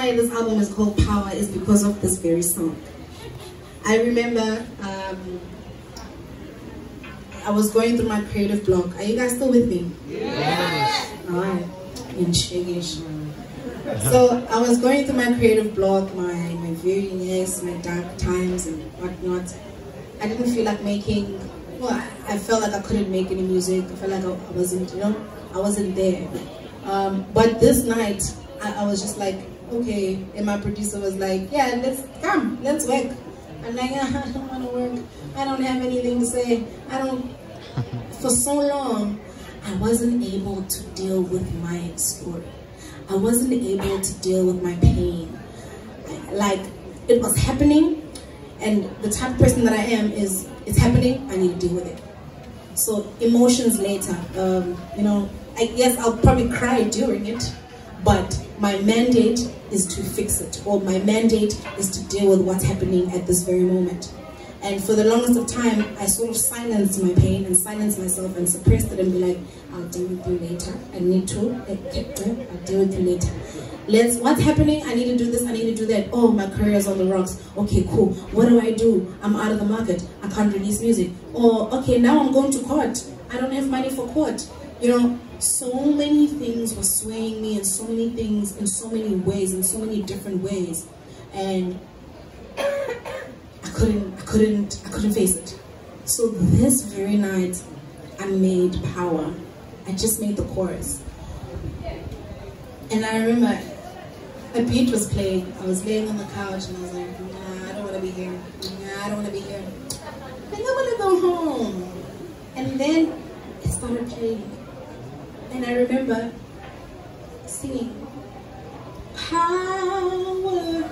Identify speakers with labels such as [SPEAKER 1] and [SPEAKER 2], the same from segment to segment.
[SPEAKER 1] why this album is called Power is because of this very song. I remember I was going through my creative block. Are you guys still with me?
[SPEAKER 2] Yes.
[SPEAKER 1] Alright. So I was going through my creative block, my weariness, my dark times and whatnot. I didn't feel like making, well, I felt like I couldn't make any music. I felt like I wasn't, I wasn't there. But this night, I was just like, okay, and my producer was like, yeah, let's work. I'm like, I don't want to work. I don't have anything to say. For so long, I wasn't able to deal with my story. I wasn't able to deal with my pain. Like, it was happening, and the type of person that I am is, it's happening, I need to deal with it. So emotions later, I guess I'll probably cry during it, but my mandate is to fix it, or my mandate is to deal with what's happening at this very moment. And for the longest of time, I sort of silenced my pain and silenced myself and suppressed it and be like, I'll deal with you later. I need to. I'll deal with you later. What's happening? I need to do this, I need to do that. Oh, my career's on the rocks. Okay, cool. What do? I'm out of the market. I can't release music. Or, okay, now I'm going to court. I don't have money for court. So many things were swaying me, and so many things in so many ways, in so many different ways. And I couldn't face it. So this very night, I made Power. I just made the chorus. And I remember a beat was playing. I was laying on the couch and I was like, nah, I don't want to be here. Nah, I don't want to be here. I think I want to go home. And then it started playing. And I remember singing, power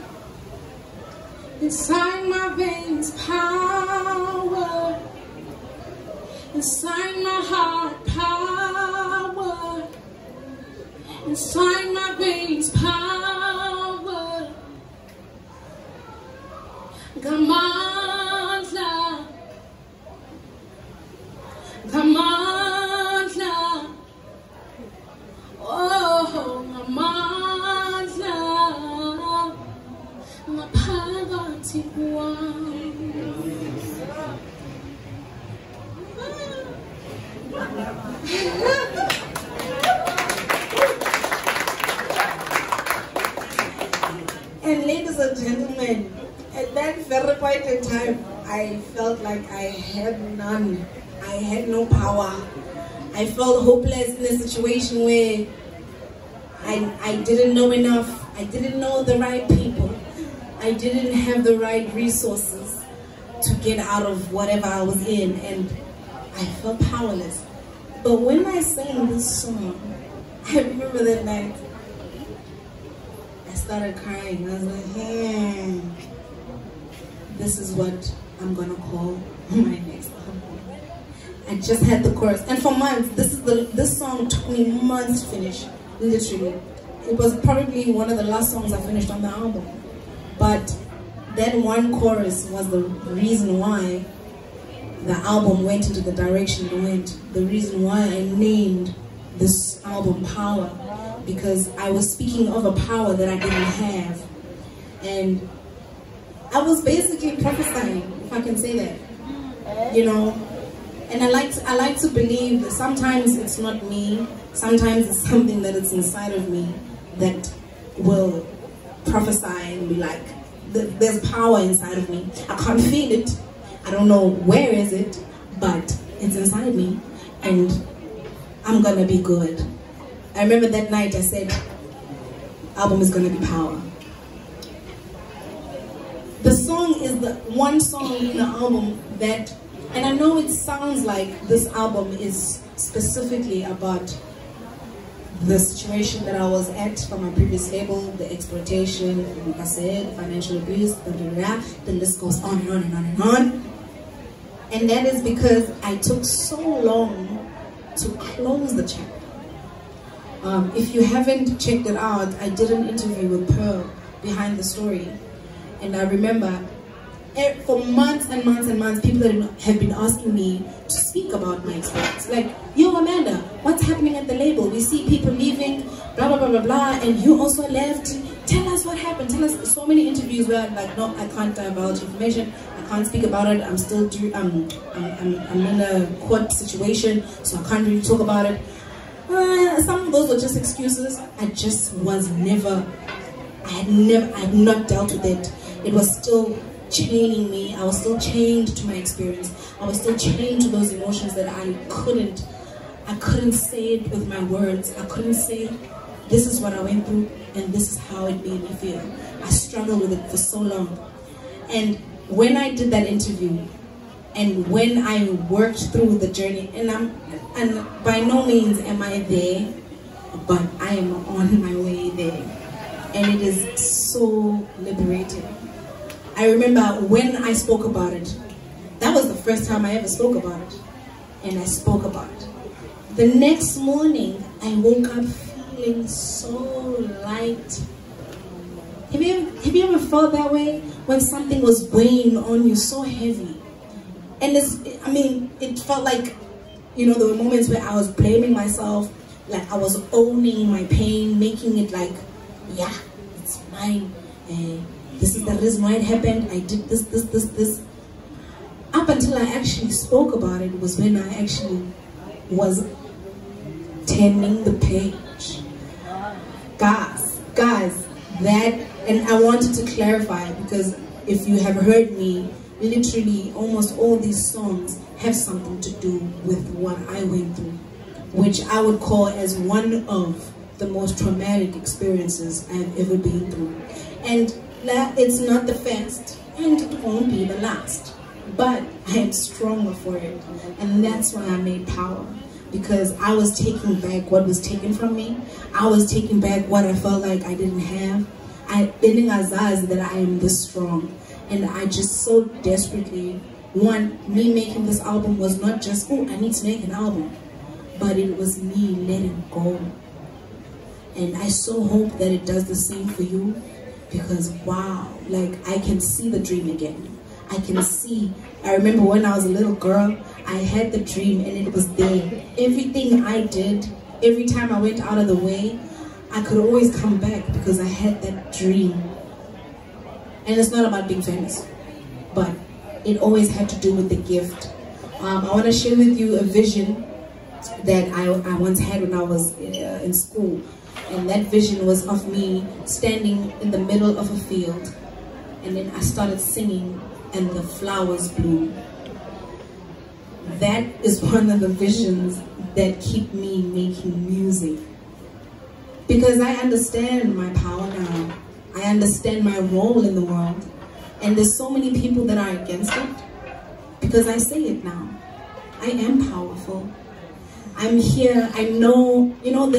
[SPEAKER 1] inside my veins, power inside my heart, power inside my veins, power. Gamandla, Gamandla, oh, Gamandla, ngaphakathi kwami. And ladies and gentlemen, at that very point in time, I felt like I had none. I had no power. I felt hopeless in a situation where I didn't know enough. I didn't know the right people. I didn't have the right resources to get out of whatever I was in, and I felt powerless. But when I sang this song, I remember that night, I started crying. I was like, hey, this is what I'm gonna call my next album. I just had the chorus, and for months, this song took me months to finish, literally. It was probably one of the last songs I finished on the album. But that one chorus was the reason why the album went into the direction it went. The reason why I named this album Power, because I was speaking of a power that I didn't have. And I was basically prophesying, if I can say that, And I like to believe that sometimes it's not me, sometimes it's something that is inside of me that will prophesy and be like, there's power inside of me. I can't feel it. I don't know where is it, but it's inside me, and I'm gonna be good. I remember that night I said, album is gonna be Power. The song is the one song in the album that, and I know it sounds like this album is specifically about the situation that I was at from my previous label, the exploitation, like I said, financial abuse, the list goes on and on and on and on. And that is because I took so long to close the chapter. If you haven't checked it out, I did an interview with Pearl behind the story. And I remember for months and months and months, people have been asking me to speak about my experience. Like, yo, Amanda, what's happening at the label? We see people leaving, blah, blah, blah, blah, blah, and you also left. tell us what happened, tell us. So many interviews where I'm like, no, I can't divulge information, I can't speak about it, I'm still I'm in a court situation, so I can't really talk about it. Some of those were just excuses. I just was never, I had not dealt with it. It was still chaining me. I was still chained to my experience. I was still chained to those emotions that I couldn't say it with my words. I couldn't say, this is what I went through and this is how it made me feel. I struggled with it for so long. And when I did that interview, and when I worked through the journey, and by no means am I there, but I am on my way there. And it is so liberating. I remember when I spoke about it, that was the first time I ever spoke about it. And I spoke about it. The next morning, I woke up feeling so light. Have you ever felt that way? When something was weighing on you so heavy? And it felt like, you know, there were moments where I was blaming myself, like I was owning my pain, making it like, yeah, it's mine. This is the reason why it happened. I did this. Up until I actually spoke about it was when I actually was turning the page. Guys, that, and I wanted to clarify, because if you have heard me, literally almost all these songs have something to do with what I went through, which I would call as one of the most traumatic experiences I've ever been through. And it's not the first, and it won't be the last, but I am stronger for it. And that's why I made Power, because I was taking back what was taken from me. I was taking back what I felt like I didn't have. I didn't realize that I am this strong. And I just so desperately want, me making this album was not just, oh, I need to make an album, but it was me letting go. And I so hope that it does the same for you, because wow, like I can see the dream again. I can see, I remember when I was a little girl, I had the dream and it was there. Everything I did, every time I went out of the way, I could always come back because I had that dream. And it's not about being famous, but it always had to do with the gift. I want to share with you a vision that I once had when I was in school. And that vision was of me standing in the middle of a field. And then I started singing and the flowers blew. That is one of the visions that keep me making music. Because I understand my power now. I understand my role in the world. And there's so many people that are against it, because I say it now. I am powerful. I'm here. I know, you know,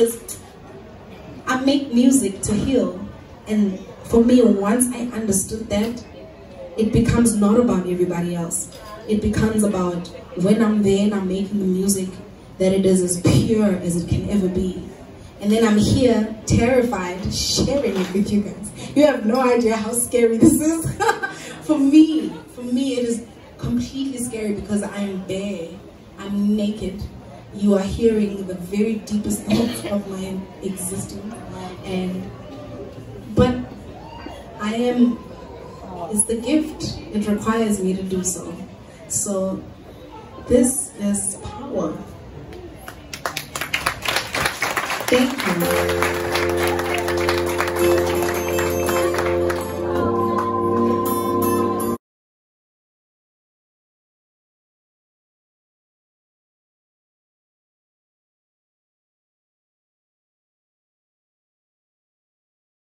[SPEAKER 1] I make music to heal. And for me, once I understood that, it becomes not about everybody else. It becomes about when I'm there and I'm making the music, that it is as pure as it can ever be. And then I'm here, terrified, sharing it with you guys. You have no idea how scary this is. For me, it is completely scary because I am bare. I'm naked. You are hearing the very deepest thoughts of my existence. But I am, it's the gift. It requires me to do so. So this is Power. Thank you.